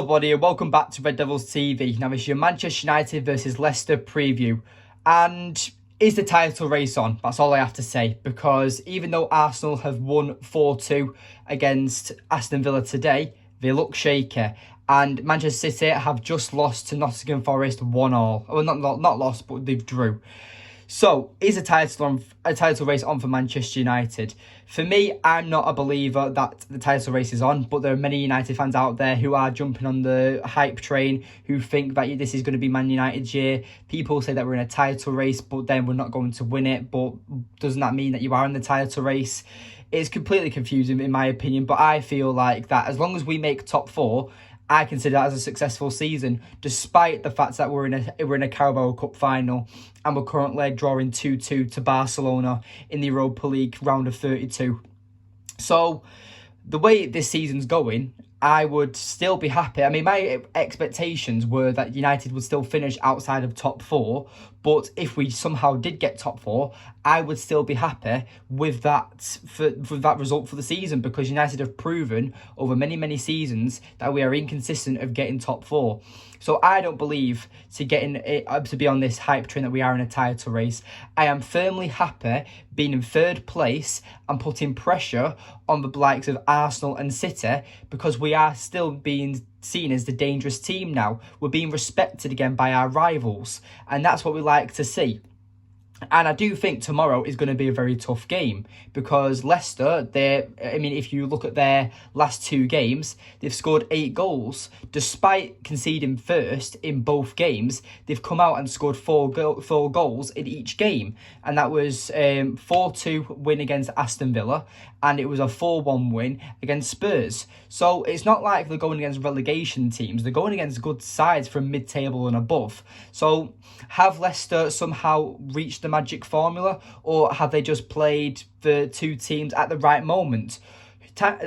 Hello everybody and welcome back to Red Devils TV. Now it's your Manchester United versus Leicester preview. And is the title race on? That's all I have to say. Because even though Arsenal have won 4-2 against Aston Villa today, they look shaky. And Manchester City have just lost to Nottingham Forest 1-1. Well, not lost, but they've drew. So, is a title race on for Manchester United? For me, I'm not a believer that the title race is on, but there are many United fans out there who are jumping on the hype train, who think that this is going to be Man United's year. People say that we're in a title race, but then we're not going to win it. But doesn't that mean that you are in the title race? It's completely confusing in my opinion, but I feel like that as long as we make top four, I consider that as a successful season, despite the fact that we're in a Carabao Cup final and we're currently drawing 2-2 to Barcelona in the Europa League round of 32. So, the way this season's going, I would still be happy. I mean, my expectations were that United would still finish outside of top four, but if we somehow did get top four, I would still be happy with that for that result for the season, because United have proven over many seasons that we are inconsistent of getting top four. So I don't believe to be on this hype train that we are in a title race. I am firmly happy being in third place and putting pressure on the likes of Arsenal and City, because we are still being seen as the dangerous team now. We're being respected again by our rivals, and that's what we like to see. And I do think tomorrow is going to be a very tough game, because Leicester, if you look at their last two games, they've scored 8 goals. Despite conceding first in both games, they've come out and scored four goals in each game. And that was 4-2 win against Aston Villa, and it was a 4-1 win against Spurs. So it's not like they're going against relegation teams. They're going against good sides from mid-table and above. So have Leicester somehow reached the magic formula, or have they just played the two teams at the right moment?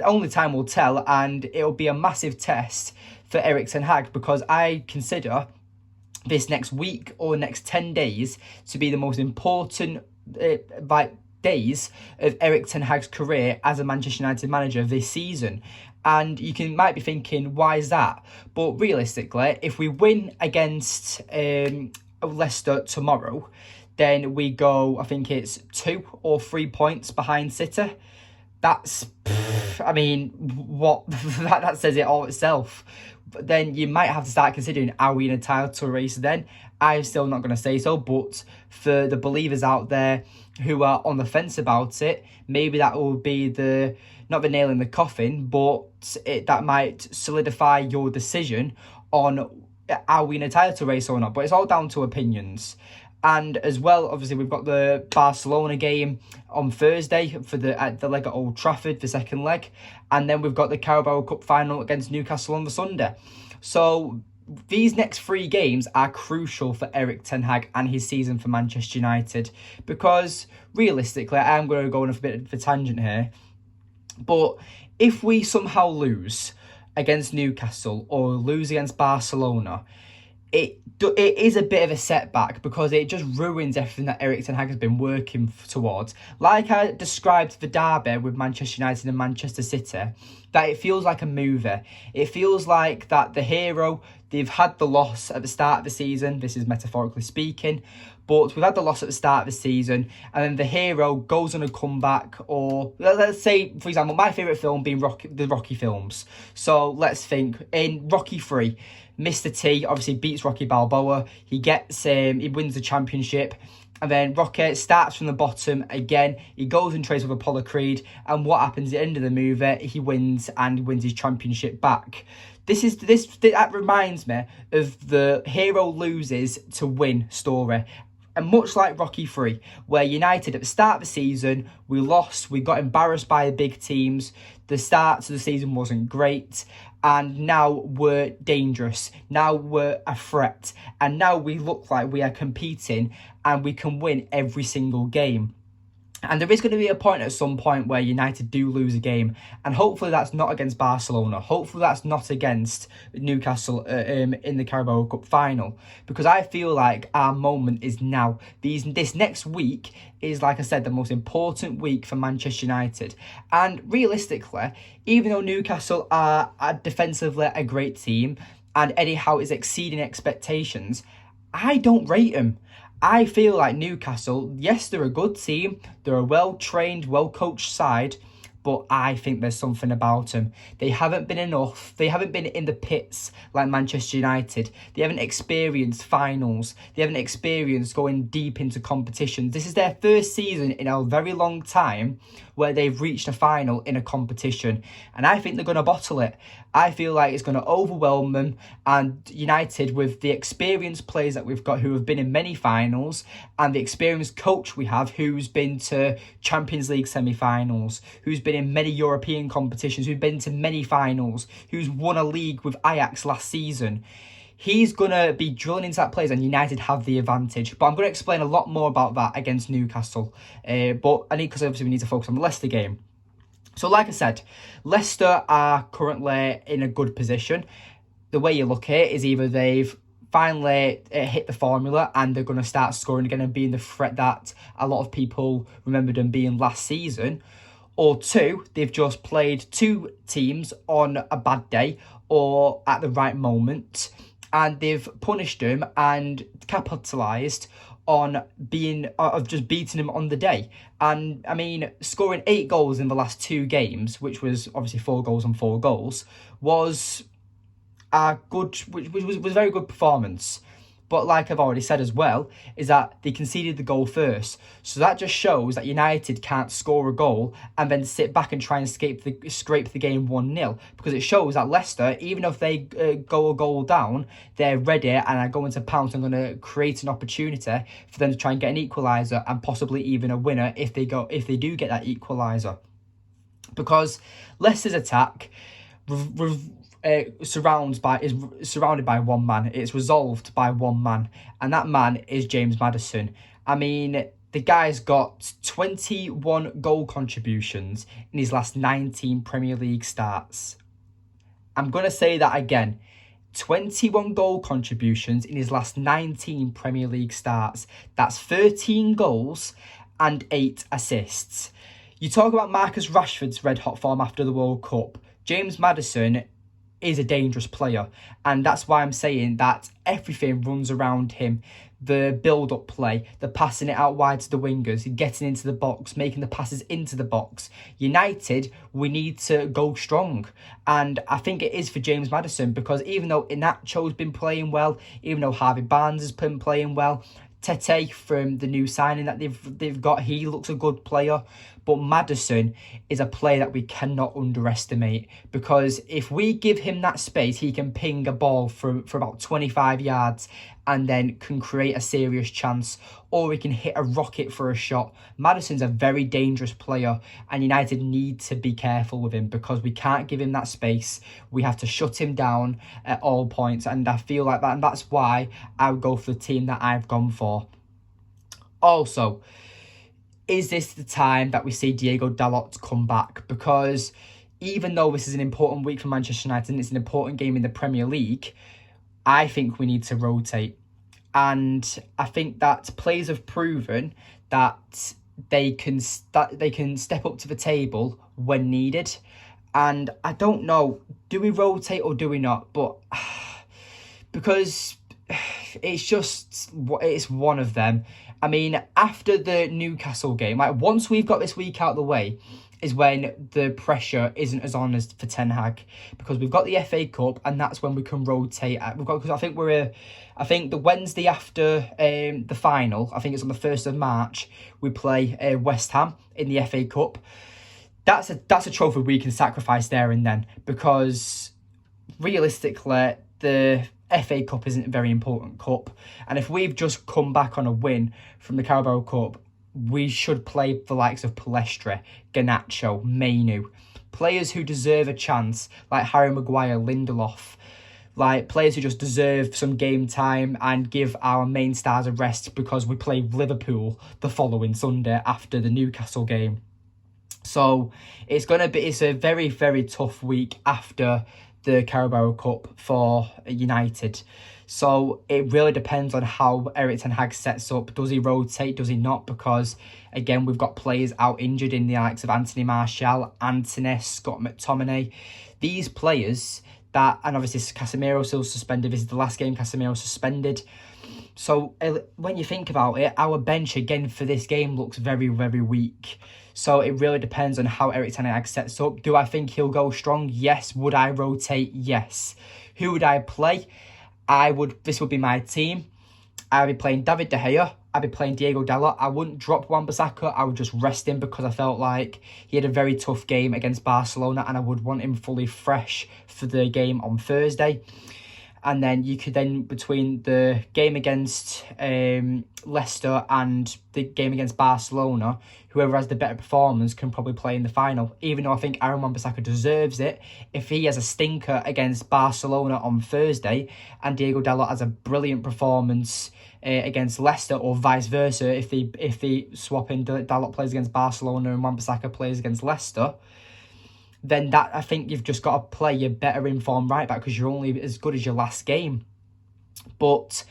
Only time will tell, and it'll be a massive test for Erik ten Hag, because I consider this next week or next 10 days to be the most important days of Erik ten Hag's career as a Manchester United manager this season. And you might be thinking, why is that? But realistically, if we win against Leicester tomorrow, then we go, I think it's 2 or 3 points behind City. That's, that says it all itself. But then you might have to start considering, are we in a title race then? I'm still not going to say so, but for the believers out there who are on the fence about it, maybe that will be not the nail in the coffin, but that might solidify your decision on are we in a title race or not. But it's all down to opinions. And as well, obviously, we've got the Barcelona game on Thursday at the leg at Old Trafford, the second leg. And then we've got the Carabao Cup final against Newcastle on the Sunday. So these next 3 games are crucial for Erik ten Hag and his season for Manchester United. Because realistically, I am going to go on a bit of a tangent here, but if we somehow lose against Newcastle or lose against Barcelona, it is a bit of a setback, because it just ruins everything that Erik ten Hag has been working towards. Like I described the derby with Manchester United and Manchester City, that it feels like a movie. It feels like that the hero, they've had the loss at the start of the season, this is metaphorically speaking, but we've had the loss at the start of the season, and then the hero goes on a comeback. Or let's say, for example, my favourite film being the Rocky films. So let's think, in Rocky 3, Mr. T obviously beats Rocky Balboa. He wins the championship. And then Rocky starts from the bottom again. He goes and trains with Apollo Creed. And what happens at the end of the movie? He wins his championship back. That reminds me of the hero loses to win story. And much like Rocky 3, where United at the start of the season, we lost, we got embarrassed by the big teams. The start to the season wasn't great, and now we're dangerous. Now we're a threat, and now we look like we are competing and we can win every single game. And there is going to be a point at some point where United do lose a game. And hopefully that's not against Barcelona. Hopefully that's not against Newcastle in the Carabao Cup final. Because I feel like our moment is now. This next week is, like I said, the most important week for Manchester United. And realistically, even though Newcastle are defensively a great team and Eddie Howe is exceeding expectations, I don't rate them. I feel like Newcastle, yes, they're a good team. They're a well-trained, well-coached side. But I think there's something about them. They haven't been enough. They haven't been in the pits like Manchester United. They haven't experienced finals. They haven't experienced going deep into competitions. This is their first season in a very long time where they've reached a final in a competition. And I think they're going to bottle it. I feel like it's going to overwhelm them. And United, with the experienced players that we've got who have been in many finals, and the experienced coach we have who's been to Champions League semi-finals, who's been in many European competitions, who's been to many finals, who's won a league with Ajax last season, he's going to be drilling into that players, and United have the advantage. But I'm going to explain a lot more about that against Newcastle. Because obviously we need to focus on the Leicester game. So like I said, Leicester are currently in a good position. The way you look at it is either they've finally hit the formula and they're going to start scoring again and being the threat that a lot of people remembered them being last season, or two, they've just played two teams on a bad day or at the right moment, and they've punished them and capitalised on just beating them on the day. And I mean, scoring 8 goals in the last 2 games, which was obviously 4 goals and 4 goals, was a very good performance. But like I've already said as well, is that they conceded the goal first. So that just shows that United can't score a goal and then sit back and try and scrape the game 1-0. Because it shows that Leicester, even if they go a goal down, they're ready and are going to pounce and going to create an opportunity for them to try and get an equaliser and possibly even a winner if they do get that equaliser. Because Leicester's attack is surrounded by one man. It's resolved by one man, and that man is James Maddison. I mean, the guy's got 21 goal contributions in his last 19 Premier League starts. I'm going to say that again. 21 goal contributions in his last 19 Premier League starts. That's 13 goals and 8 assists. You talk about Marcus Rashford's red-hot form after the World Cup. James Maddison is a dangerous player, and that's why I'm saying that everything runs around him. The build-up play, the passing it out wide to the wingers, getting into the box, making the passes into the box. United, we need to go strong, and I think it is for James Maddison, because even though Inacho's been playing well, even though Harvey Barnes has been playing well, Tete, from the new signing that they've got, he looks a good player. But Maddison is a player that we cannot underestimate, because if we give him that space, he can ping a ball for about 25 yards and then can create a serious chance, or he can hit a rocket for a shot. Maddison's a very dangerous player, and United need to be careful with him because we can't give him that space. We have to shut him down at all points, and I feel like that, and that's why I would go for the team that I've gone for. Also, is this the time that we see Diego Dalot come back? Because even though this is an important week for Manchester United and it's an important game in the Premier League, I think we need to rotate. And I think that players have proven that they can step up to the table when needed. And I don't know, do we rotate or do we not? But because it's one of them. I mean, after the Newcastle game, like once we've got this week out of the way, is when the pressure isn't as on as for Ten Hag, because we've got the FA Cup and that's when we can rotate. Because I think the Wednesday after the final, I think it's on the 1st of March, we play West Ham in the FA Cup. That's a trophy we can sacrifice there and then, because realistically the FA Cup isn't a very important cup, and if we've just come back on a win from the Carabao Cup, we should play the likes of Palestra, Garnacho, Mainu, players who deserve a chance, like Harry Maguire, Lindelof. like players who just deserve some game time and give our main stars a rest because we play Liverpool the following Sunday after the Newcastle game. So it's a very, very tough week after the Carabao Cup for United. So it really depends on how Erik ten Hag sets up. Does he rotate? Does he not? Because again, we've got players out injured in the likes of Anthony Martial, Antony, Scott McTominay. These players that, and obviously Casemiro still suspended. This is the last game Casemiro suspended. So when you think about it, our bench again for this game looks very, very weak. So it really depends on how Erik ten Hag sets up. Do I think he'll go strong? Yes. Would I rotate? Yes. Who would I play? This would be my team. I'd be playing David De Gea. I'd be playing Diego Dalot. I wouldn't drop Wan-Bissaka. I would just rest him because I felt like he had a very tough game against Barcelona and I would want him fully fresh for the game on Thursday. And then you could between the game against Leicester and the game against Barcelona, whoever has the better performance can probably play in the final. Even though I think Aaron Wan-Bissaka deserves it, if he has a stinker against Barcelona on Thursday and Diego Dalot has a brilliant performance against Leicester, or vice versa, if they swap in, Dalot plays against Barcelona and Wan-Bissaka plays against Leicester, then that I think you've just got to play your better informed right back because you're only as good as your last game. But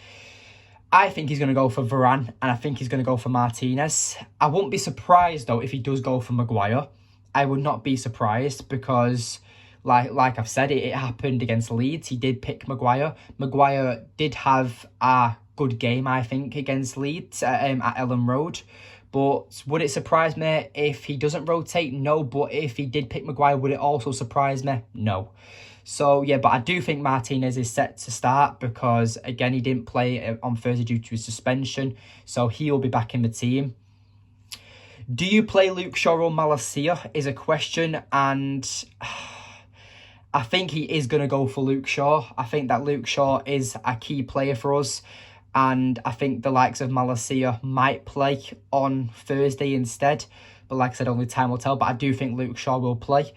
I think he's going to go for Varane and I think he's going to go for Martinez. I won't be surprised though if he does go for Maguire. I would not be surprised because like I've said, it happened against Leeds. He did pick Maguire. Maguire did have a good game, I think, against Leeds at Ellen Road. But would it surprise me if he doesn't rotate? No. But if he did pick Maguire, would it also surprise me? No. So, yeah, but I do think Martinez is set to start because, again, he didn't play on Thursday due to his suspension. So he'll be back in the team. Do you play Luke Shaw or Malacia is a question. And I think he is going to go for Luke Shaw. I think that Luke Shaw is a key player for us. And I think the likes of Malacia might play on Thursday instead. But like I said, only time will tell. But I do think Luke Shaw will play.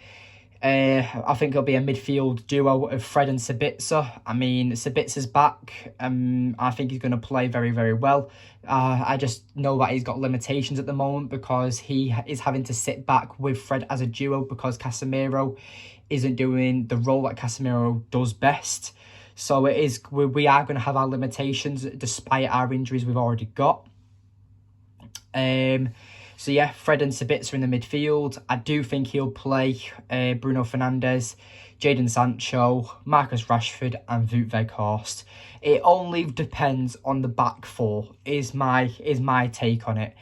I think it'll be a midfield duo of Fred and Sabitzer. I mean, Sabitser's back. I think he's going to play very, very well. I just know that he's got limitations at the moment because he is having to sit back with Fred as a duo because Casemiro isn't doing the role that Casemiro does best. So we are going to have our limitations despite our injuries we've already got. So yeah, Fred and Sabitzer in the midfield. I do think he'll play Bruno Fernandes, Jadon Sancho, Marcus Rashford and Wout Weghorst. It only depends on the back four is my take on it.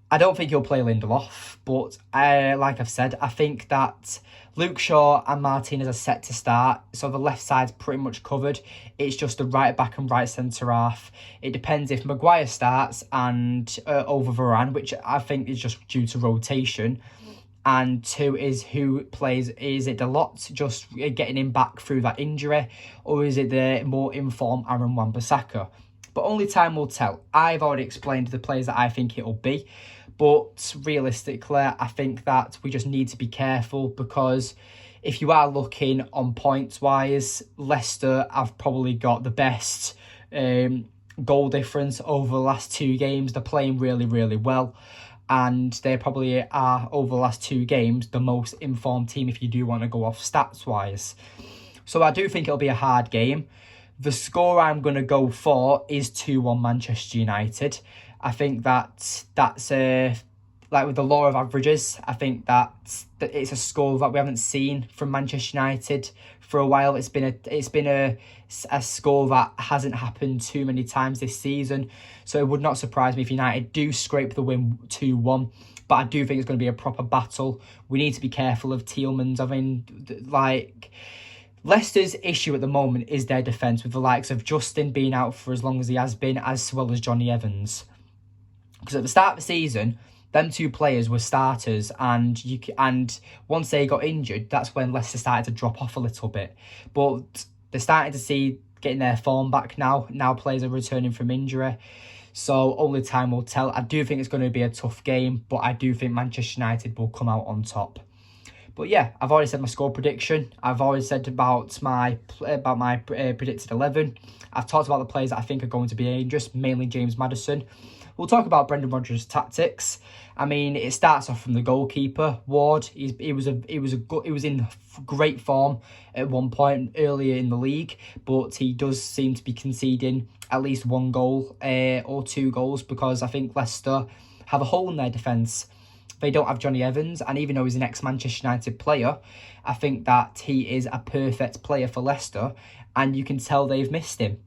I don't think he'll play Lindelof, but like I've said, I think that Luke Shaw and Martinez are set to start, so the left side's pretty much covered. It's just the right back and right centre half. It depends if Maguire starts and over Varane, which I think is just due to rotation. And two is who plays. Is it Dalot just getting him back through that injury, or is it the more informed Aaron Wan-Bissaka? But only time will tell. I've already explained the players that I think it'll be. But realistically, I think that we just need to be careful because if you are looking on points-wise, Leicester have probably got the best goal difference over the last two games. They're playing really, really well. And they probably are, over the last two games, the most informed team if you do want to go off stats-wise. So I do think it'll be a hard game. The score I'm going to go for is 2-1 Manchester United. I think that's like with the law of averages, I think that it's a score that we haven't seen from Manchester United for a while. It's been a score that hasn't happened too many times this season. So it would not surprise me if United do scrape the win 2-1. But I do think it's going to be a proper battle. We need to be careful of Tielemans. I mean, like, Leicester's issue at the moment is their defence, with the likes of Justin being out for as long as he has been, as well as Johnny Evans. Because at the start of the season, them two players were starters, and once they got injured, that's when Leicester started to drop off a little bit. But they're starting to see getting their form back now. Now players are returning from injury. So only time will tell. I do think it's going to be a tough game, but I do think Manchester United will come out on top. But yeah, I've already said my score prediction. I've already said about my predicted 11. I've talked about the players that I think are going to be dangerous, mainly James Maddison. We'll talk about Brendan Rodgers' tactics. I mean, it starts off from the goalkeeper, Ward. He was in great form at one point earlier in the league, but he does seem to be conceding at least one goal or 2 goals, because I think Leicester have a hole in their defence. They don't have Johnny Evans, and even though he's an ex-Manchester United player, I think that he is a perfect player for Leicester, and you can tell they've missed him.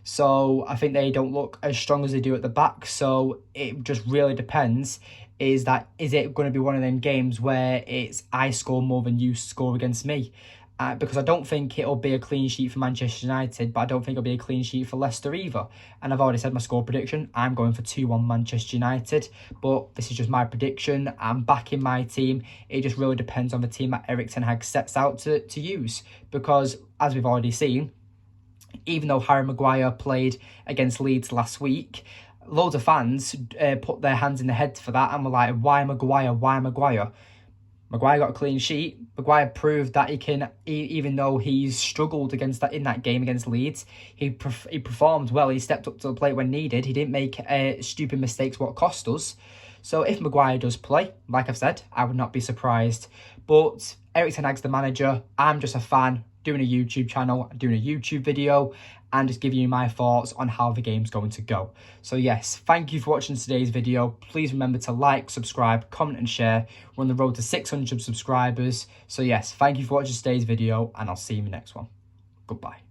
So I think they don't look as strong as they do at the back. So it just really depends. Is it going to be one of them games where it's I score more than you score against me? Because I don't think it'll be a clean sheet for Manchester United, but I don't think it'll be a clean sheet for Leicester either. And I've already said my score prediction. I'm going for 2-1 Manchester United, but this is just my prediction. I'm backing my team. It just really depends on the team that Erik ten Hag sets out to use, because as we've already seen, even though Harry Maguire played against Leeds last week, loads of fans put their hands in the head for that and were like, why Maguire? Why Maguire? Maguire got a clean sheet. Maguire proved that he can, even though he's struggled against that in that game against Leeds, he performed well. He stepped up to the plate when needed. He didn't make stupid mistakes what cost us. So if Maguire does play, like I've said, I would not be surprised. But Erik ten Hag's the manager. I'm just a fan doing a YouTube channel, doing a YouTube video, and just giving you my thoughts on how the game's going to go. So yes, thank you for watching today's video. Please remember to like, subscribe, comment and share. We're on the road to 600 subscribers. So yes, thank you for watching today's video, and I'll see you in the next one. Goodbye.